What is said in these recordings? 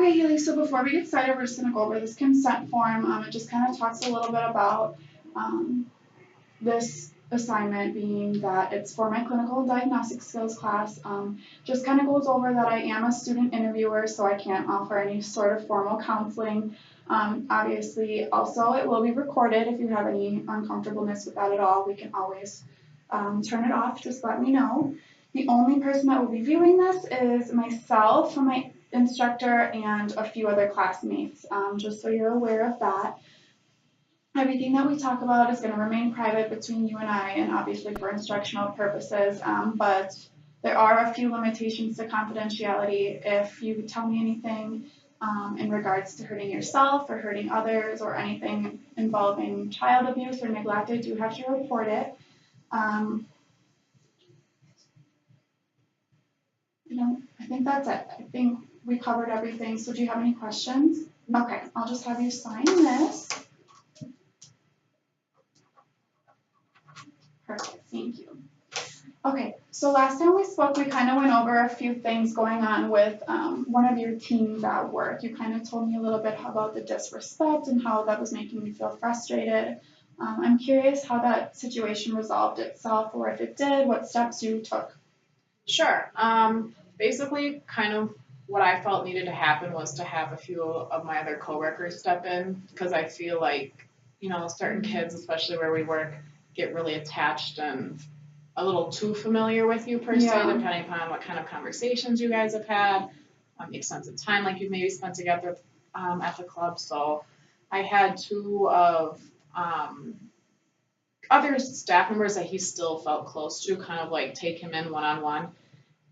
Okay, Haley, so before we get started, we're just going to go over this consent form. It just kind of talks a little bit about this assignment being that it's for my clinical and diagnostic skills class. Just kind of goes over that I am a student interviewer, so I can't offer any sort of formal counseling. Obviously, also it will be recorded. If you have any uncomfortableness with that at all, we can always turn it off. Just let me know. The only person that will be viewing this is myself, my instructor, and a few other classmates, just so you're aware of that. Everything that we talk about is going to remain private between you and I, and obviously for instructional purposes, but there are a few limitations to confidentiality. If you tell me anything in regards to hurting yourself or hurting others or anything involving child abuse or neglect, I do have to report it. I think that's it. I think we covered everything. So do you have any questions? Okay, I'll just have you sign this. Perfect, thank you. Okay, so last time we spoke, we kind of went over a few things going on with one of your teams at work. You kind of told me a little bit about the disrespect and how that was making me feel frustrated. I'm curious how that situation resolved itself, or if it did, what steps you took. Sure. Basically, kind of what I felt needed to happen was to have a few of my other coworkers step in, because I feel like, certain kids, especially where we work, get really attached and a little too familiar with you per se, depending upon what kind of conversations you guys have had, the extensive time like you've maybe spent together at the club. So I had two of other staff members that he still felt close to kind of like take him in one-on-one.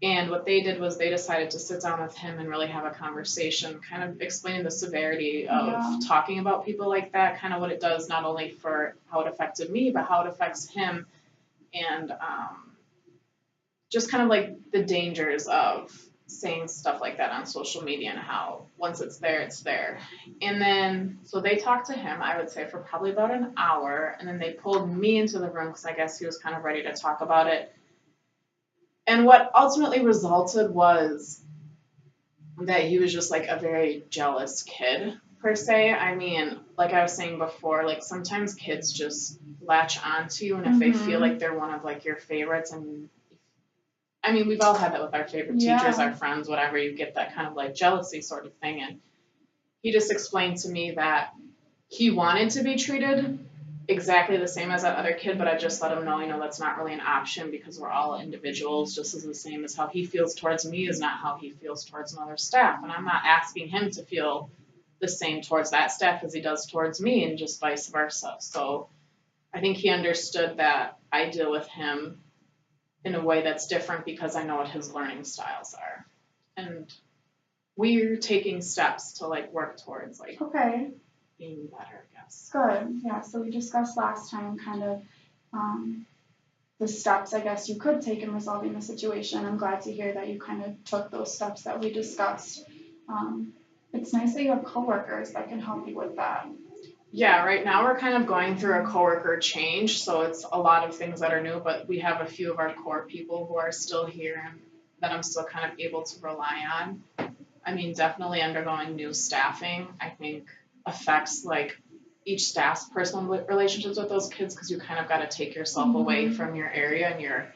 And what they did was they decided to sit down with him and really have a conversation, kind of explaining the severity of talking about people like that, kind of what it does not only for how it affected me, but how it affects him, and just kind of like the dangers of saying stuff like that on social media and how once it's there, it's there. And then, so they talked to him, I would say, for probably about an hour, and then they pulled me into the room because I guess he was kind of ready to talk about it. And what ultimately resulted was that he was just like a very jealous kid, per se. I mean, like I was saying before, like sometimes kids just latch onto you, and if they feel like they're one of like your favorites, and I mean, we've all had that with our favorite teachers, our friends, whatever, you get that kind of like jealousy sort of thing. And he just explained to me that he wanted to be treated exactly the same as that other kid, but I just let him know, that's not really an option because we're all individuals, just as the same as how he feels towards me is not how he feels towards another staff. And I'm not asking him to feel the same towards that staff as he does towards me, and just vice versa. So I think he understood that I deal with him in a way that's different because I know what his learning styles are. And we're taking steps to like work towards like being better, I guess. Good. Yeah, so we discussed last time kind of the steps I guess you could take in resolving the situation. I'm glad to hear that you kind of took those steps that we discussed. It's nice that you have coworkers that can help you with that. Yeah, right now we're kind of going through a coworker change, so it's a lot of things that are new, but we have a few of our core people who are still here and that I'm still kind of able to rely on. I mean, definitely undergoing new staffing, I think, affects like each staff's personal relationships with those kids, because you kind of got to take yourself away from your area, and you're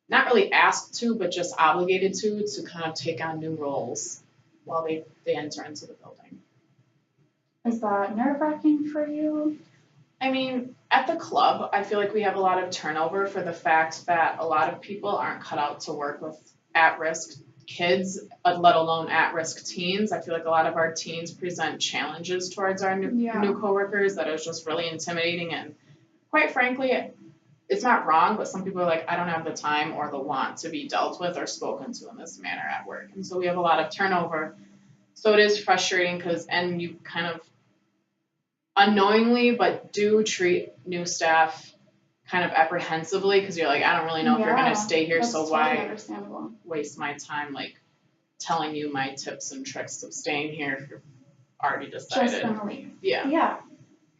not really asked to, but just obligated to kind of take on new roles while they enter into the building. Is that nerve-wracking for you? I mean, at the club, I feel like we have a lot of turnover for the fact that a lot of people aren't cut out to work with at-risk kids, let alone at-risk teens. I feel like a lot of our teens present challenges towards our new coworkers that is just really intimidating, and quite frankly, it's not wrong, but some people are like, I don't have the time or the want to be dealt with or spoken to in this manner at work. And so we have a lot of turnover. So it is frustrating and you kind of unknowingly, but do treat new staff kind of apprehensively, because you're like, I don't really know if you're going to stay here, so why waste my time like telling you my tips and tricks of staying here if you're already decided. Just gonna leave. Yeah.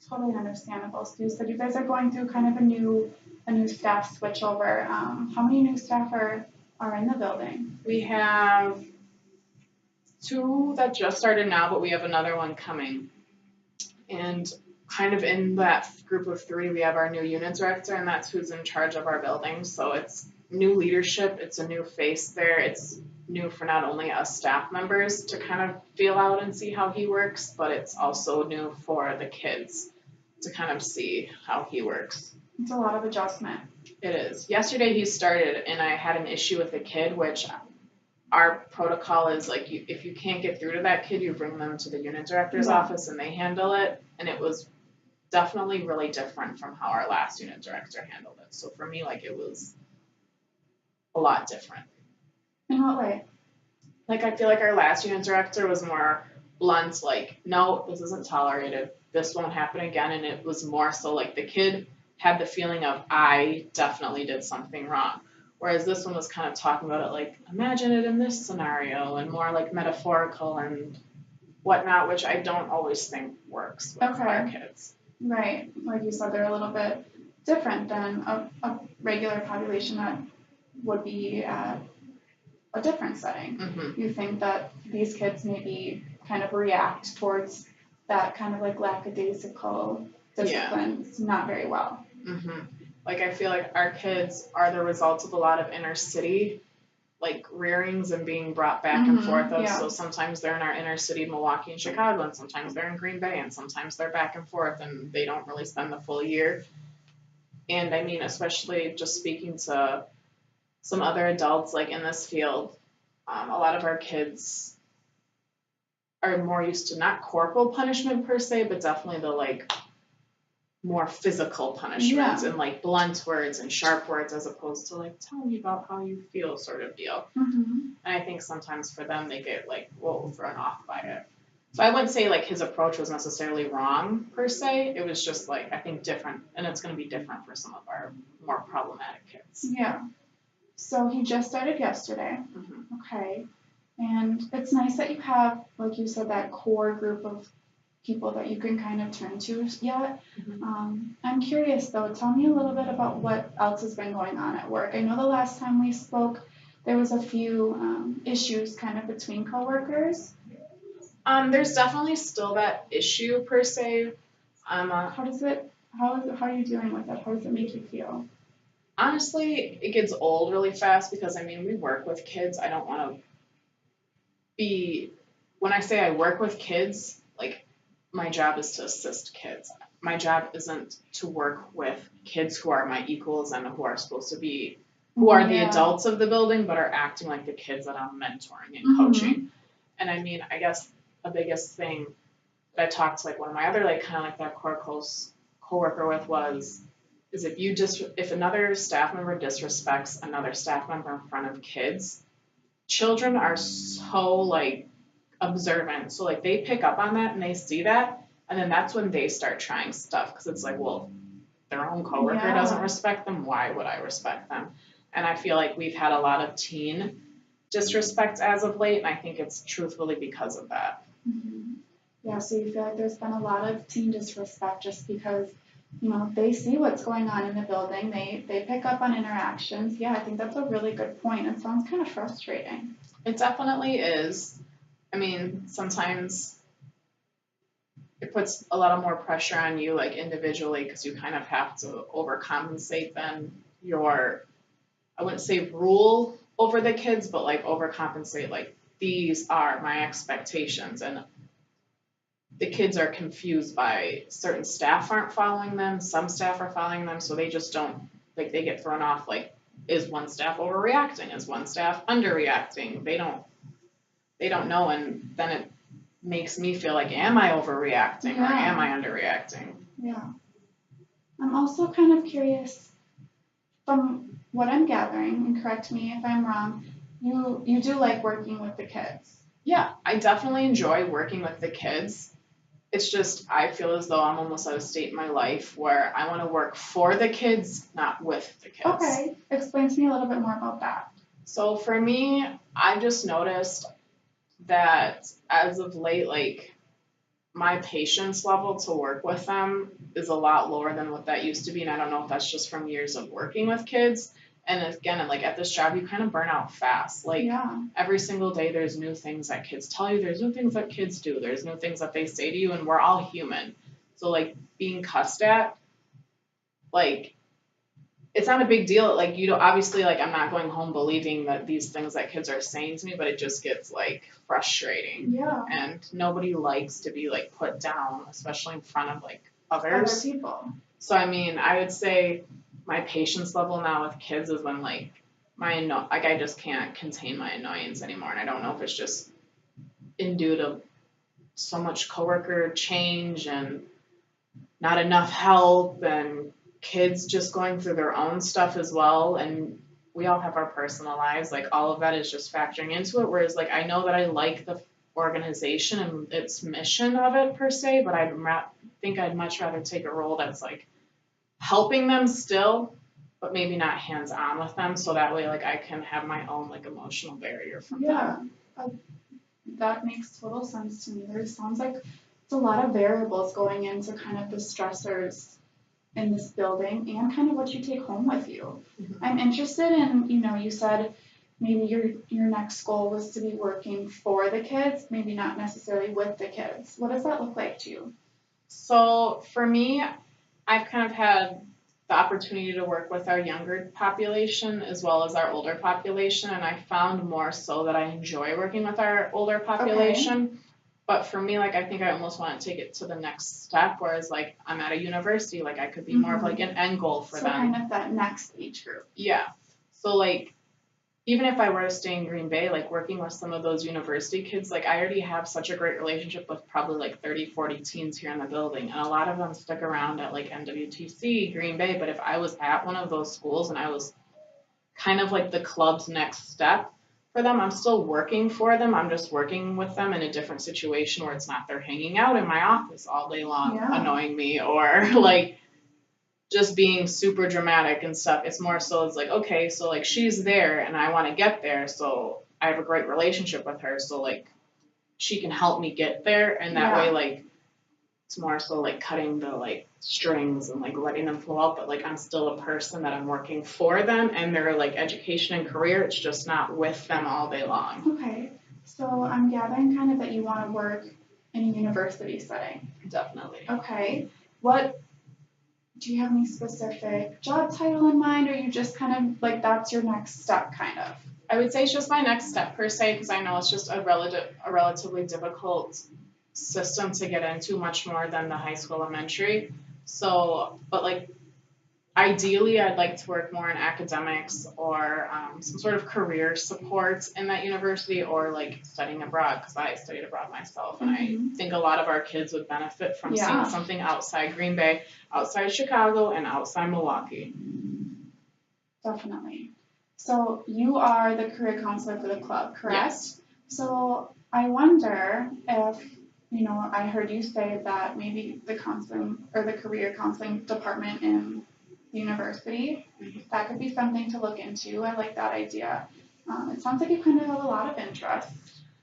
Totally understandable. So you said you guys are going through kind of a new staff switch over. How many new staff are in the building? We have 2 that just started now, but we have another one coming. And kind of in that group of 3, we have our new unit director, and that's who's in charge of our building. So it's new leadership, it's a new face there, it's new for not only us staff members to kind of feel out and see how he works, but it's also new for the kids to kind of see how he works. It's a lot of adjustment. It is. Yesterday he started and I had an issue with a kid, which our protocol is like if you can't get through to that kid, you bring them to the unit director's office and they handle it. And it was definitely really different from how our last unit director handled it. So for me, like it was a lot different. In what way? Like I feel like our last unit director was more blunt, like, no, this isn't tolerated. This won't happen again. And it was more so like the kid had the feeling of I definitely did something wrong. Whereas this one was kind of talking about it like, imagine it in this scenario and more like metaphorical and whatnot, which I don't always think works with our kids. Right. Like you said, they're a little bit different than a regular population that would be at a different setting. Mm-hmm. You think that these kids maybe kind of react towards that kind of like lackadaisical disciplines not very well. Mm-hmm. Like I feel like our kids are the result of a lot of inner city like rearings and being brought back and forth of. So sometimes they're in our inner city, Milwaukee and Chicago, and sometimes they're in Green Bay, and sometimes they're back and forth, and they don't really spend the full year. And I mean, especially just speaking to some other adults like in this field, a lot of our kids are more used to not corporal punishment per se, but definitely the like more physical punishments and like blunt words and sharp words as opposed to like tell me about how you feel sort of deal. And I think sometimes for them they get like thrown off by it. So I wouldn't say like his approach was necessarily wrong per se. It was just like I think different, and it's going to be different for some of our more problematic kids. Yeah. So he just started yesterday. Okay. And it's nice that you have, like you said, that core group of people that you can kind of turn to yet. I'm curious though, tell me a little bit about what else has been going on at work. I know the last time we spoke, there was a few issues kind of between coworkers. There's definitely still that issue per se. How are you dealing with it? How does it make you feel? Honestly, it gets old really fast because I mean, we work with kids. I don't want to when I say I work with kids, like my job is to assist kids. My job isn't to work with kids who are my equals and who are supposed to be, who are the adults of the building, but are acting like the kids that I'm mentoring and coaching. And I mean, I guess the biggest thing that I talked to like one of my other like kind of like that core close coworker with is if another staff member disrespects another staff member in front of kids, children are so like observant. So like they pick up on that and they see that, and then that's when they start trying stuff because it's like, well, their own coworker doesn't respect them, why would I respect them? And I feel like we've had a lot of teen disrespect as of late, and I think it's truthfully because of that. Yeah, so you feel like there's been a lot of teen disrespect just because, you know, they see what's going on in the building, they pick up on interactions. Yeah, I think that's a really good point. It sounds kind of frustrating. It definitely is. I mean, sometimes it puts a lot of more pressure on you, like individually, because you kind of have to overcompensate then I wouldn't say rule over the kids, but like overcompensate, like these are my expectations, and the kids are confused by certain staff aren't following them, some staff are following them, so they just don't, like they get thrown off, like is one staff overreacting, is one staff underreacting, they don't know, and then it makes me feel like, am I overreacting or am I underreacting? Yeah. I'm also kind of curious, from what I'm gathering, and correct me if I'm wrong, you do like working with the kids. Yeah, I definitely enjoy working with the kids. It's just, I feel as though I'm almost at a state in my life where I want to work for the kids, not with the kids. Okay, explain to me a little bit more about that. So for me, I just noticed that as of late, like my patience level to work with them is a lot lower than what that used to be. And I don't know if that's just from years of working with kids. And again, like at this job, you kind of burn out fast. Like Yeah, every single day, there's new things that kids tell you. There's new things that kids do. There's new things that they say to you, and we're all human. So like being cussed at, like it's not a big deal. Like you don't obviously like I'm not going home believing that these things that kids are saying to me, but it just gets like frustrating. yeah, And nobody likes to be like put down, especially in front of like other others. people. So I mean, I would say my patience level now with kids is when like like I just can't contain my annoyance anymore, and I don't know if it's just in due to so much coworker change and not enough help and kids just going through their own stuff as well, and we all have our personal lives, like all of that is just factoring into it, whereas like I know that I like the organization and its mission of it per se, but think I'd much rather take a role that's like helping them still, but maybe not hands on with them, so that way like I can have my own like emotional barrier from Yeah, them. that makes total sense to me. There sounds like it's a lot of variables going into kind of the stressors in this building and kind of what you take home with you. Mhm. I'm interested in, you said maybe your next goal was to be working for the kids, maybe not necessarily with the kids. What does that look like to you? So for me, I've kind of had the opportunity to work with our younger population as well as our older population, and I found more so that I enjoy working with our older population. But for me, like I think I almost want to take it to the next step, whereas like I'm at a university, like I could be more of like an end goal for So them. kind of that next age group. Yeah. So like even if I were to stay in Green Bay, like working with some of those university kids, like I already have such a great relationship with probably like 30, 40 teens here in the building. And a lot of them stick around at like NWTC, Green Bay. But if I was at one of those schools and I was kind of like the club's next step for them, I'm still working for them. I'm just working with them in a different situation where it's not they're hanging out in my office all day long, annoying me or like just being super dramatic and stuff. It's more so it's like, okay, so like she's there and I want to get there, so I have a great relationship with her, so like she can help me get there, and that way like it's more so like cutting the like strings and like letting them flow out, but like I'm still a person that I'm working for them and their like education and career, it's just not with them all day long. Okay, so I'm gathering kind of that you want to work in a university setting. Definitely. Okay, do you have any specific job title in mind, or you just kind of like that's your next step kind of? I would say it's just my next step per se, because I know it's just a relatively difficult system to get into, much more than the high school elementary. So, but like ideally, I'd like to work more in academics or some sort of career support in that university, or like studying abroad, because I studied abroad myself, and I think a lot of our kids would benefit from seeing something outside Green Bay, outside Chicago, and outside Milwaukee. Definitely. So you are the career counselor for the club, correct? Yes. So I wonder if, I heard you say that maybe the counseling or the career counseling department in the university, that could be something to look into. I like that idea. It sounds like you kind of have a lot of interest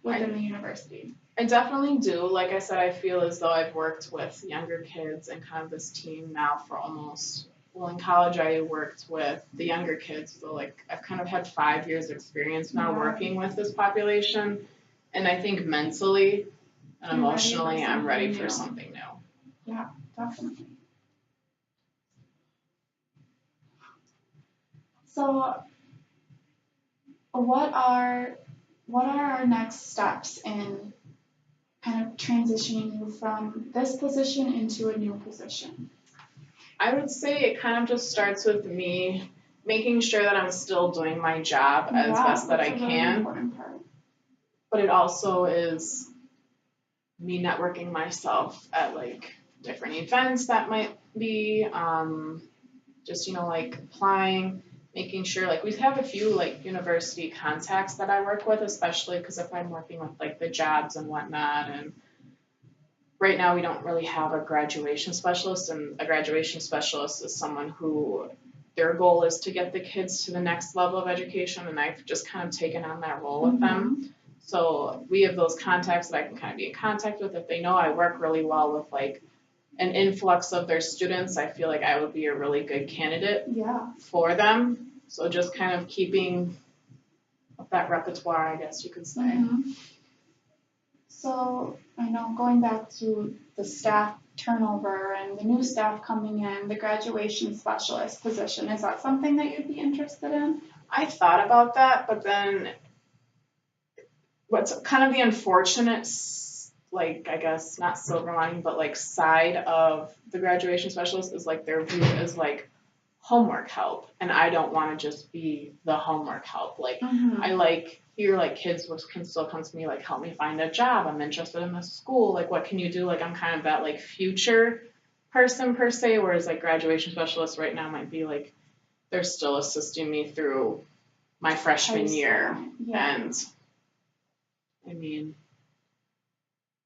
within the university. I definitely do. Like I said, I feel as though I've worked with younger kids and kind of this team now for almost, well, in college I worked with the younger kids, so like I've kind of had 5 years experience now working with this population, and I think mentally and emotionally I'm ready for something new. Yeah, definitely. So what are our next steps in kind of transitioning you from this position into a new position? I would say it kind of just starts with me making sure that I'm still doing my job as best that I can. Really important part. But it also is me networking myself at like different events that might be just like applying, making sure like we have a few like university contacts that I work with, especially because if I'm working with like the jobs and whatnot, and right now we don't really have a graduation specialist, and a graduation specialist is someone who their goal is to get the kids to the next level of education, and I've just kind of taken on that role with them. So we have those contacts that I can kind of be in contact with. If they know I work really well with like an influx of their students, I feel like I would be a really good candidate for them. So just kind of keeping up that repertoire, I guess you could say. Mhm. So, I know going back to the staff turnover and the new staff coming in, the graduation specialist position, is that something that you'd be interested in? I thought about that, but then what's kind of the unfortunate, like, I guess, not silver lining, but like side of the graduation specialist is like their view is like homework help. And I don't want to just be the homework help. Like, Mhm. I like hear like kids can still come to me like, help me find a job. I'm interested in this school. Like, what can you do? Like, I'm kind of that like future person per se, whereas like graduation specialist right now might be like, they're still assisting me through my freshman High year. school, yeah. And I mean,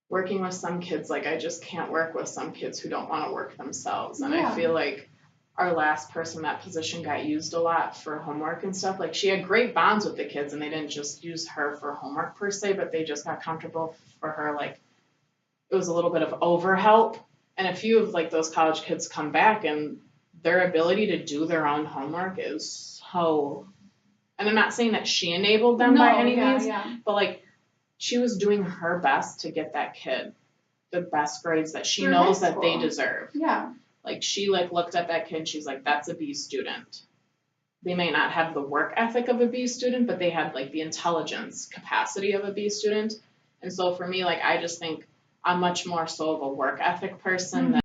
working with some kids, like I just can't work with some kids who don't want to work themselves. And Yeah. I feel like our last person in that position got used a lot for homework and stuff. Like she had great bonds with the kids and they didn't just use her for homework per se, but they just got comfortable for her. Like it was a little bit of overhelp. And a few of like those college kids come back and their ability to do their own homework is so, and I'm not saying that she enabled them by any means, yeah. but like she was doing her best to get that kid the best grades that she For knows high that they school. deserve. Yeah. Like she like looked at that kid and she's like, that's a B student. They may not have the work ethic of a B student, but they had like the intelligence capacity of a B student. And so for me, like I just think I'm much more so of a work ethic person than